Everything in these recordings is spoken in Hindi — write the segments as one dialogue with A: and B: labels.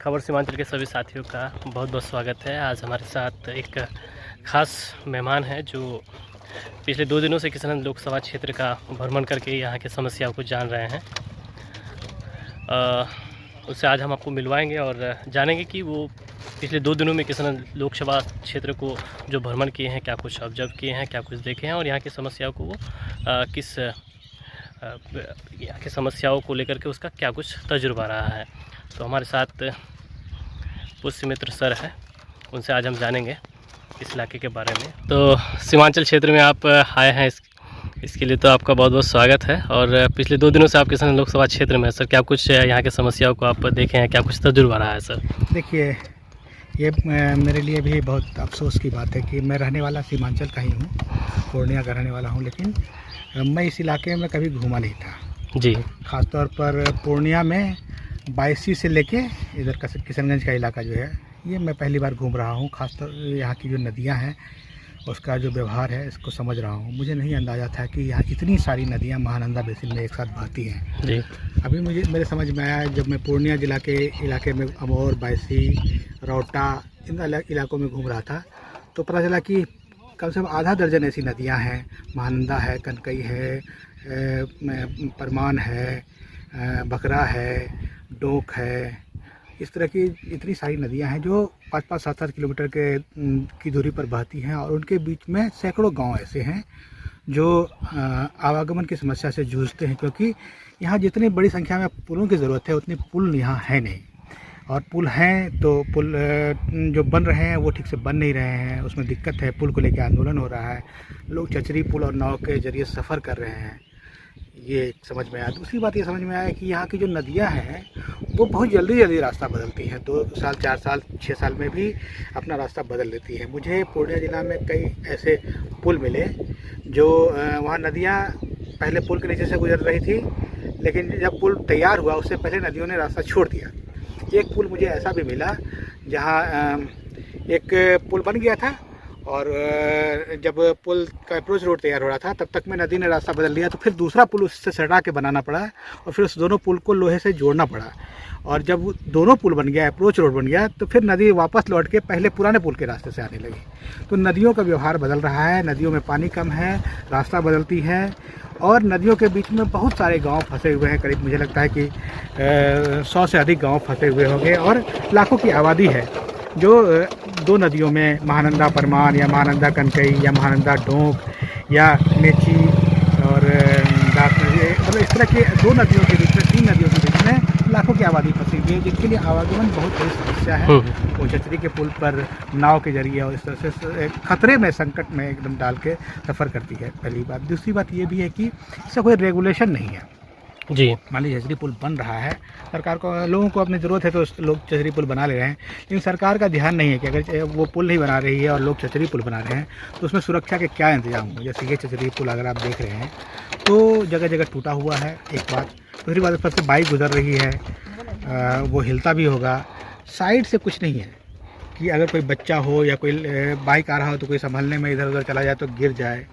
A: खबर सीमांचल के सभी साथियों का बहुत बहुत स्वागत है। आज हमारे साथ एक खास मेहमान है जो पिछले 2 दिनों से किशनगंज लोकसभा क्षेत्र का भ्रमण करके यहाँ की समस्याओं को जान रहे हैं। उससे आज हम आपको मिलवाएंगे और जानेंगे कि वो पिछले 2 दिनों में किशनगंज लोकसभा क्षेत्र को जो भ्रमण किए हैं, क्या कुछ ऑब्जर्व किए हैं, क्या कुछ देखे हैं और यहाँ की समस्याओं को वो किस यहाँ की समस्याओं को लेकर के उसका क्या कुछ तजुर्बा रहा है। तो हमारे साथ पुष्य मित्र सर है, उनसे आज हम जानेंगे इस इलाके के बारे में। तो सीमांचल क्षेत्र में आप आए हैं, इसके लिए तो आपका बहुत बहुत स्वागत है। और पिछले 2 दिनों से आप किशनगंज लोकसभा क्षेत्र में, सर क्या कुछ यहाँ की समस्याओं को आप देखे हैं, क्या कुछ तजुर्बा रहा है सर?
B: देखिए, ये मेरे लिए भी बहुत अफसोस की बात है कि मैं रहने वाला सीमांचल का ही हूँ, पूर्णिया का रहने वाला हूँ, लेकिन मैं इस इलाके में कभी घूमा नहीं था
A: जी।
B: ख़ासतौर पर पूर्णिया में 22 से लेके इधर का किशनगंज का इलाका जो है, ये मैं पहली बार घूम रहा हूँ। ख़ासतौर यहाँ की जो नदियाँ हैं उसका जो व्यवहार है इसको समझ रहा हूँ। मुझे नहीं अंदाज़ा था कि यहाँ इतनी सारी नदियाँ महानंदा बेसिन में एक साथ बहती हैं
A: जी।
B: अभी मेरे समझ में आया जब मैं पूर्णिया जिला के इलाके में अमौर, बायसी, रौटा इन इलाकों में घूम रहा था तो पता चला कि कम से कम आधा दर्जन ऐसी नदियाँ हैं। महानंदा है, कनकई है, परमान है, बकरा है, डोक है, इस तरह की इतनी सारी नदियां हैं जो 5-5, 7-7 किलोमीटर की दूरी पर बहती हैं और उनके बीच में सैकड़ों गांव ऐसे हैं जो आवागमन की समस्या से जूझते हैं, क्योंकि यहाँ जितनी बड़ी संख्या में पुलों की ज़रूरत है उतनी पुल यहाँ है नहीं। और पुल हैं तो पुल जो बन रहे हैं वो ठीक से बन नहीं रहे हैं, उसमें दिक्कत है। पुल को लेकर आंदोलन हो रहा है, लोग चचरी पुल और नाव के जरिए सफ़र कर रहे हैं, ये समझ में आया। दूसरी बात ये समझ में आया कि यहाँ की जो नदियाँ हैं वो बहुत जल्दी रास्ता बदलती हैं, 2 साल, 4 साल, 6 साल में भी अपना रास्ता बदल लेती हैं। मुझे पूर्णिया ज़िला में कई ऐसे पुल मिले जो वहाँ नदियाँ पहले पुल के नीचे से गुजर रही थी, लेकिन जब पुल तैयार हुआ उससे पहले नदियों ने रास्ता छोड़ दिया। एक पुल मुझे ऐसा भी मिला जहाँ एक पुल बन गया था और जब पुल का अप्रोच रोड तैयार हो रहा था तब तक में नदी ने रास्ता बदल लिया, तो फिर दूसरा पुल उससे सटा के बनाना पड़ा और फिर उस दोनों पुल को लोहे से जोड़ना पड़ा। और जब दोनों पुल बन गया, अप्रोच रोड बन गया, तो फिर नदी वापस लौट के पहले पुराने पुल के रास्ते से आने लगी। तो नदियों का व्यवहार बदल रहा है, नदियों में पानी कम है, रास्ता बदलती है और नदियों के बीच में बहुत सारे गांव फंसे हुए हैं। करीब मुझे लगता है कि 100 से अधिक गांव फंसे हुए होंगे और लाखों की आबादी है जो 2 नदियों में, महानंदा परमान या महानंदा कनकई या महानंदा डोंक या नेची और दास नदी, मतलब इस तरह के 2 नदियों के बीच में, 3 नदियों के बीच में लाखों की आबादी फंसी हुई है, जिसके लिए आवागमन बहुत बड़ी समस्या है। वो चचरी के पुल पर नाव के जरिए और इस तरह से खतरे में, संकट में एकदम डाल के सफ़र करती है, पहली बात। दूसरी बात ये भी है कि इसका कोई रेगुलेशन नहीं है
A: जी।
B: मान लीजिए चचरी पुल बन रहा है, सरकार को, लोगों को अपनी ज़रूरत है तो लोग चचरी पुल बना ले रहे हैं, लेकिन सरकार का ध्यान नहीं है कि अगर वो पुल नहीं बना रही है और लोग चचरी पुल बना रहे हैं तो उसमें सुरक्षा के क्या इंतजाम हो। जैसे ये चचरी पुल अगर आप देख रहे हैं तो जगह जगह टूटा हुआ है, एक बात। दूसरी बात, पर से बाइक गुजर रही है, वो हिलता भी होगा। साइड से कुछ नहीं है कि अगर कोई बच्चा हो या कोई बाइक आ रहा हो तो कोई संभलने में इधर उधर चला जाए तो गिर जाए,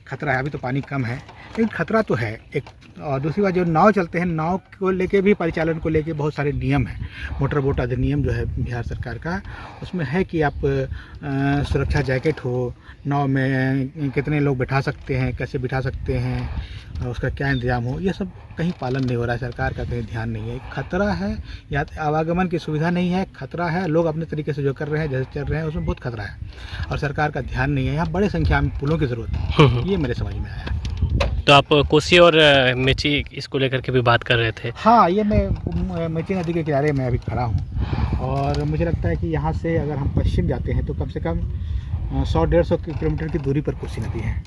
B: खतरा है। अभी तो पानी कम है लेकिन खतरा तो है एक। और दूसरी बात, जो नाव चलते हैं, नाव को लेके भी, परिचालन को लेके बहुत सारे नियम हैं। मोटर बोट अधिनियम जो है बिहार सरकार का, उसमें है कि आप सुरक्षा जैकेट हो, नाव में कितने लोग बिठा सकते हैं, कैसे बिठा सकते हैं, उसका क्या इंतजाम हो, ये सब कहीं पालन नहीं हो रहा है, सरकार का कहीं ध्यान नहीं है। खतरा है, या आवागमन की सुविधा नहीं है, खतरा है। लोग अपने तरीके से जो कर रहे हैं, जैसे चल रहे हैं, उसमें बहुत खतरा है और सरकार का ध्यान नहीं है। यहाँ बड़े संख्या में पुलों की ज़रूरत है, ये मेरे समझ में आया।
A: तो आप कोसी और मेची इसको लेकर के भी बात कर रहे थे?
B: हाँ, ये मैं मेची नदी के किनारे में अभी खड़ा हूँ और मुझे लगता है कि यहाँ से अगर हम पश्चिम जाते हैं तो कम से कम 100-150 किलोमीटर की दूरी पर कोसी नदी है।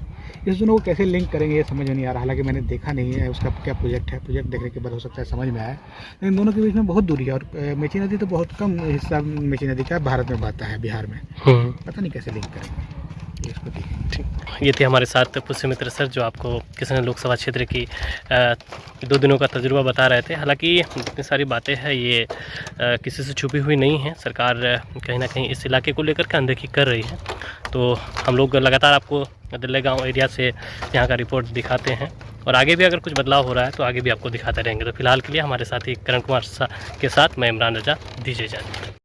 B: इस दोनों को कैसे लिंक करेंगे ये समझ में नहीं आ रहा। हालांकि मैंने देखा नहीं है उसका क्या प्रोजेक्ट है, प्रोजेक्ट देखने के बाद हो सकता है समझ में आए, लेकिन दोनों के बीच में बहुत दूरी है। और मेची नदी तो बहुत कम हिस्सा मेची नदी का भारत में बहता है, बिहार में। पता नहीं कैसे लिंक करेंगे। इसको दी।
A: ये थे हमारे साथ पुष्यमित्र सर, जो आपको किसान लोकसभा क्षेत्र की 2 दिनों का तजुर्बा बता रहे थे। हालांकि इतनी सारी बातें हैं, ये किसी से छुपी हुई नहीं है। सरकार कहीं ना कहीं इस इलाके को लेकर के अनदेखी कर रही है। तो हम लोग लगातार आपको दिल्ली गाँव एरिया से यहाँ का रिपोर्ट दिखाते हैं, और आगे भी अगर कुछ बदलाव हो रहा है तो आगे भी आपको दिखाते रहेंगे। तो फिलहाल के लिए हमारे साथी करण कुमार के साथ मैं इमरान रजा, दीजिए इजाज़त।